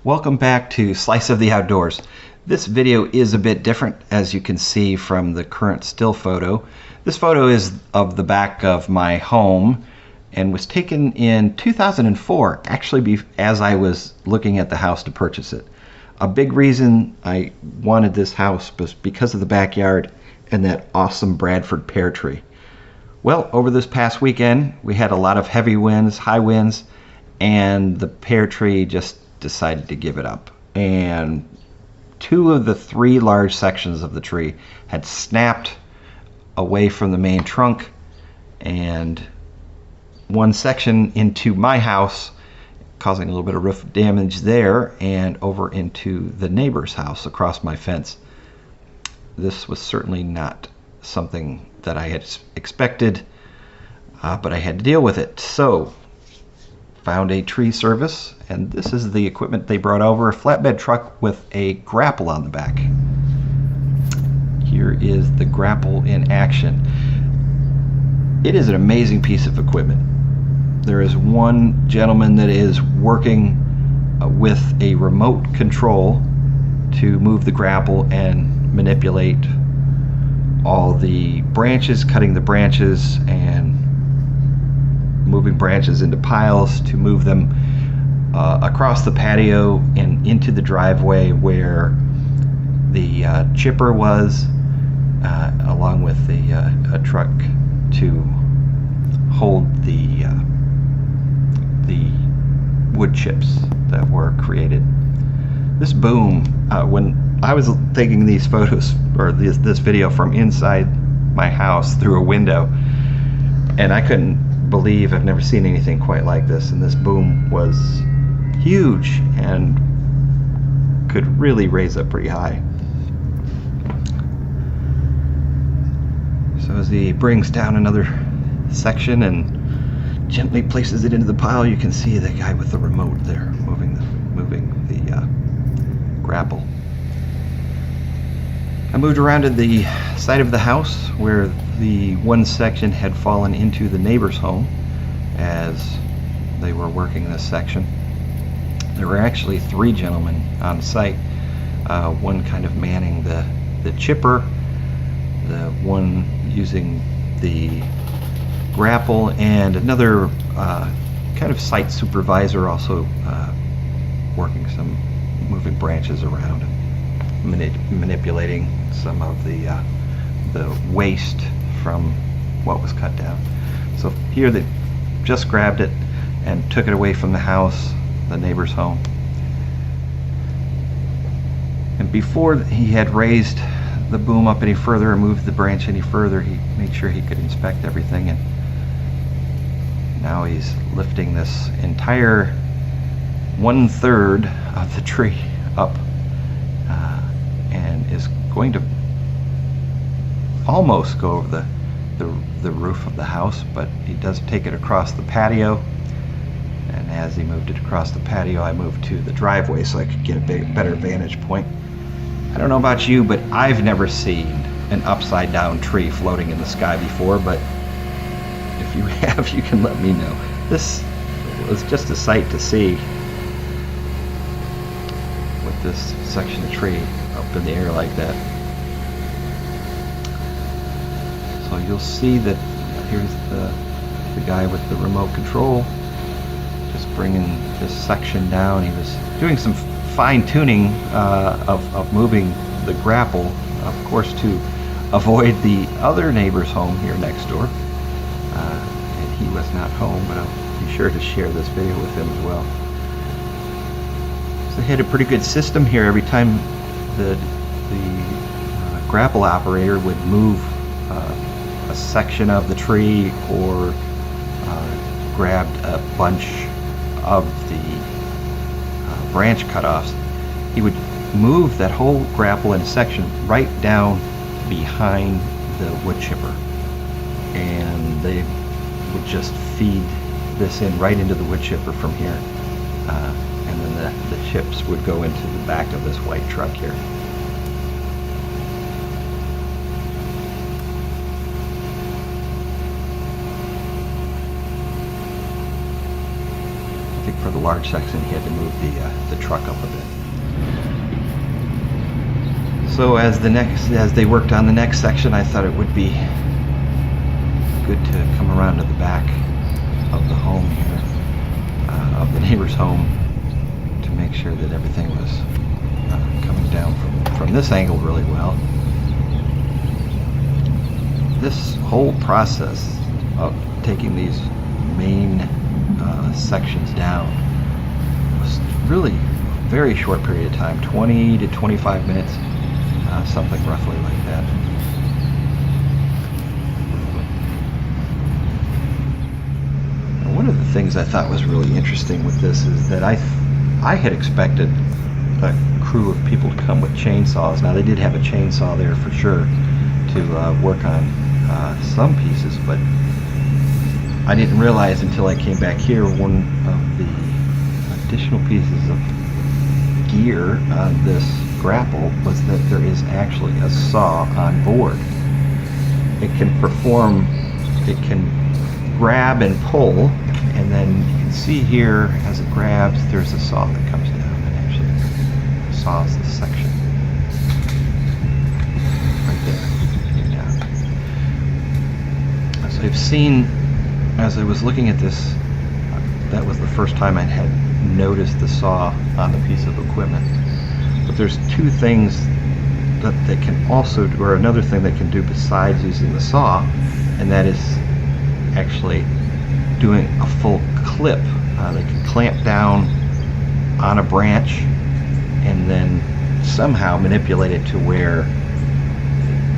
Welcome back to Slice of the Outdoors. This video is a bit different, as you can see from the current still photo. This photo is of the back of my home and was taken in 2004, actually as I was looking at the house to purchase it. A big reason I wanted this house was because of the backyard and that awesome Bradford pear tree. Well, over this past weekend, we had a lot of heavy winds, high winds, and the pear tree just decided to give it up. And two of the three large sections of the tree had snapped away from the main trunk, and one section into my house, causing a little bit of roof damage there, and over into the neighbor's house across my fence. This was certainly not something that I had expected, but I had to deal with it. So found a tree service, and this is the equipment they brought over, a flatbed truck with a grapple on the back. Here is the grapple in action. It is an amazing piece of equipment. There is one gentleman that is working with a remote control to move the grapple and manipulate all the branches, cutting the branches and moving branches into piles to move them across the patio and into the driveway where the chipper was, along with a truck to hold the wood chips that were created. This boom, when I was taking these photos or this video from inside my house through a window, and I couldn't believe, I've never seen anything quite like this, and this boom was huge and could really raise up pretty high. So as he brings down another section and gently places it into the pile, you can see the guy with the remote there moving the grapple. I moved around to the side of the house where the one section had fallen into the neighbor's home as they were working this section. There were actually three gentlemen on site, one kind of manning the chipper, the one using the grapple, and another kind of site supervisor also working some, moving branches around and manipulating some of the waste from what was cut down. So here they just grabbed it and took it away from the house, the neighbor's home. And before he had raised the boom up any further or moved the branch any further, he made sure he could inspect everything, and now he's lifting this entire 1/3 of the tree up and is going to almost go over the roof of the house, but he does take it across the patio. And as he moved it across the patio, I moved to the driveway so I could get a better vantage point. I don't know about you, but I've never seen an upside down tree floating in the sky before, but if you have, you can let me know. This was just a sight to see, with this section of tree up in the air like that. So you'll see that here's the guy with the remote control just bringing this section down. He was doing some fine tuning of moving the grapple, of course, to avoid the other neighbor's home here next door. And he was not home, but I'll be sure to share this video with him as well. So they had a pretty good system here. Every time the grapple operator would move a section of the tree or grabbed a bunch of the branch cutoffs, he would move that whole grapple in a section right down behind the wood chipper, and they would just feed this in right into the wood chipper from here, and then the chips would go into the back of this white truck here. for the large section, he had to move the truck up a bit. So as they worked on the next section, I thought it would be good to come around to the back of the home here, of the neighbor's home, to make sure that everything was coming down from this angle really well. This whole process of taking these main sections down was really a very short period of time, 20 to 25 minutes, something roughly like that. Now, one of the things I thought was really interesting with this is that I had expected a crew of people to come with chainsaws. Now, they did have a chainsaw there for sure to work on some pieces, but I didn't realize until I came back here one of the additional pieces of gear on this grapple was that there is actually a saw on board. It can grab and pull, and then you can see here as it grabs, there's a saw that comes down and actually saws this section right there. As I've seen, as I was looking at this, that was the first time I had noticed the saw on the piece of equipment. But there's two things that they can also do, or another thing they can do besides using the saw, and that is actually doing a full clip. They can clamp down on a branch and then somehow manipulate it to where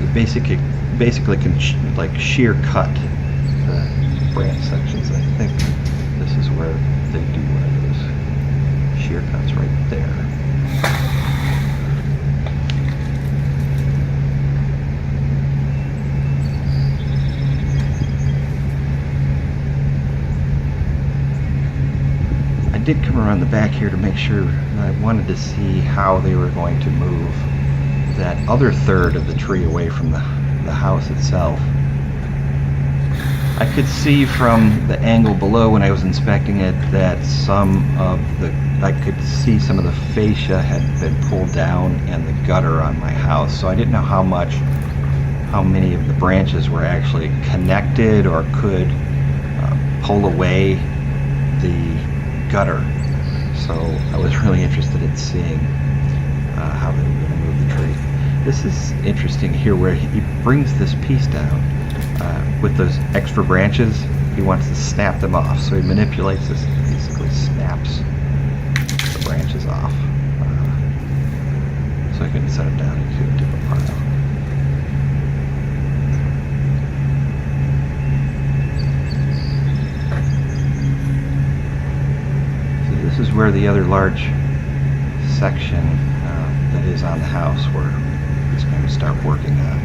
it basically can like shear cut the branch sections. I think this is where they do one of those shear cuts right there. I did come around the back here to make sure. I wanted to see how they were going to move that other third of the tree away from the house itself. I could see from the angle below when I was inspecting it that I could see some of the fascia had been pulled down and the gutter on my house. So I didn't know how many of the branches were actually connected or could pull away the gutter. So I was really interested in seeing how they were going to move the tree. This is interesting here where he brings this piece down with those extra branches. He wants to snap them off, so he manipulates this, basically snaps the branches off so I can set them down into a different pile. So this is where the other large section that is on the house where he's going to start working on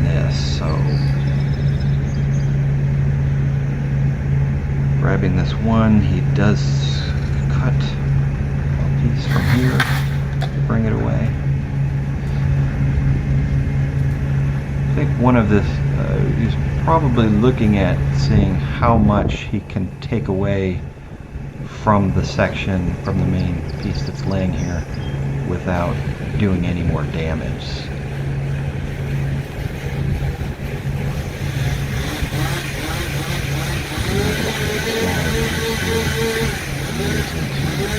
this. So grabbing this one, he does cut a piece from here to bring it away. I think one of this, he's probably looking at seeing how much he can take away from the section, from the main piece that's laying here without doing any more damage.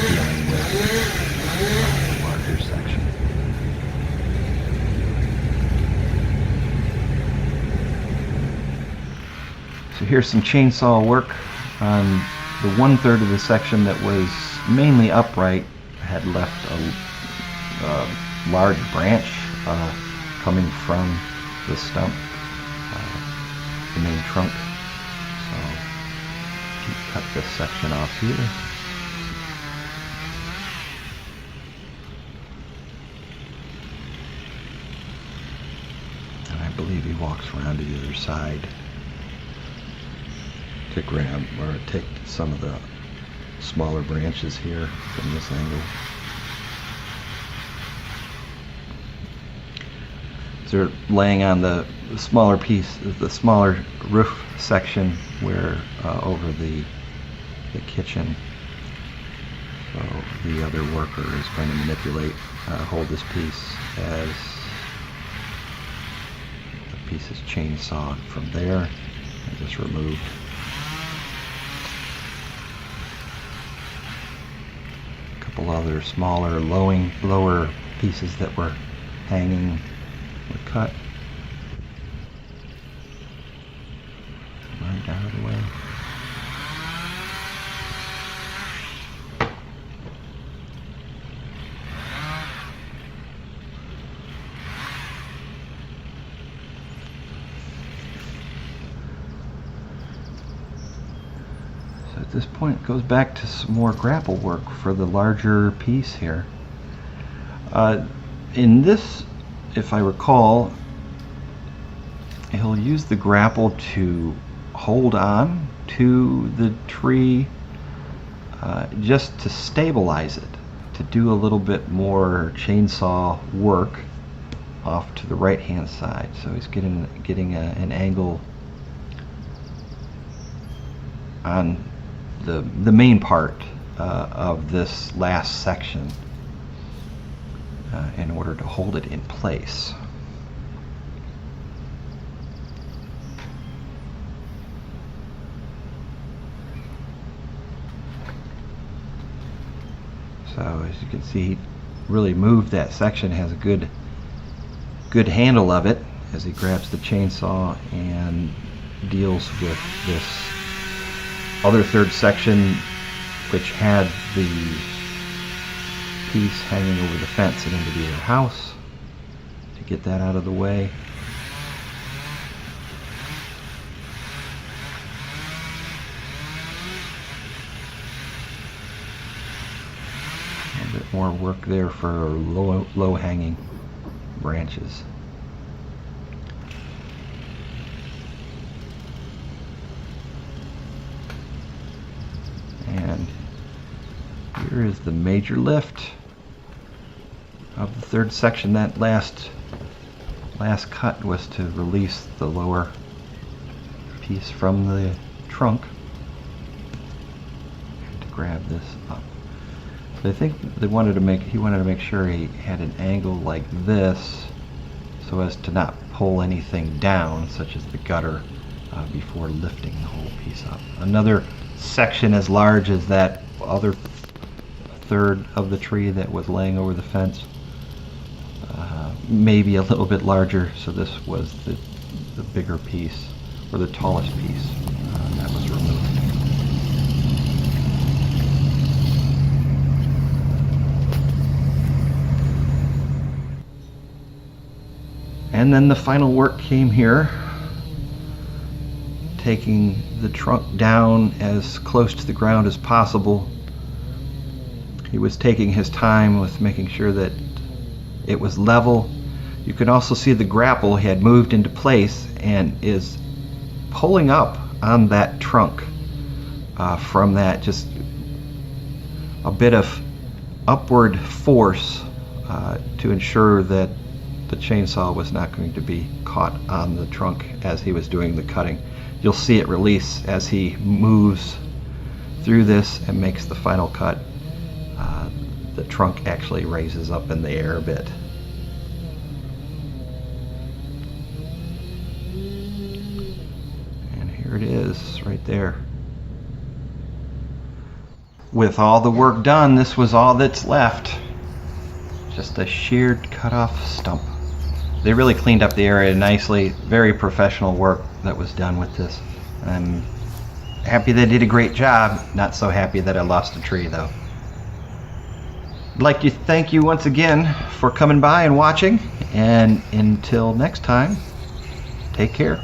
Dealing with a larger section. So here's some chainsaw work on the 1/3 of the section that was mainly upright. Had left a large branch coming from the stump, the main trunk. So cut this section off here. And I believe he walks around to the other side to grab or take some of the smaller branches here from this angle. They're laying on the smaller piece, the smaller roof section where over the the kitchen. So the other worker is going to manipulate, hold this piece as the piece is chainsawed from there and just removed. A couple other smaller, lower pieces that were hanging were cut. Right out of the way. So at this point it goes back to some more grapple work for the larger piece here. In this, if I recall, he'll use the grapple to hold on to the tree just to stabilize it, to do a little bit more chainsaw work off to the right hand side. So he's getting an angle on the main part of this last section in order to hold it in place. So as you can see, he really moved that section, has a good handle of it as he grabs the chainsaw and deals with this other third section, which had the piece hanging over the fence and into the house, to get that out of the way. A bit more work there for low hanging branches. And here is the major lift of the third section. That last cut was to release the lower piece from the trunk and to grab this up. But I think he wanted to make sure he had an angle like this so as to not pull anything down, such as the gutter, before lifting the whole piece up. Another section as large as that other third of the tree that was laying over the fence, maybe a little bit larger, so this was the bigger piece, or the tallest piece that was removed. And then the final work came here, taking the trunk down as close to the ground as possible. He was taking his time with making sure that it was level. You can also see the grapple had moved into place and is pulling up on that trunk from that, just a bit of upward force to ensure that the chainsaw was not going to be caught on the trunk as he was doing the cutting. You'll see it release as he moves through this and makes the final cut. The trunk actually raises up in the air a bit. And here it is right there. With all the work done, this was all that's left. Just a sheared cut off stump. They really cleaned up the area nicely. Very professional work that was done with this. I'm happy they did a great job. Not so happy that I lost a tree though. I'd like to thank you once again for coming by and watching, and until next time, take care.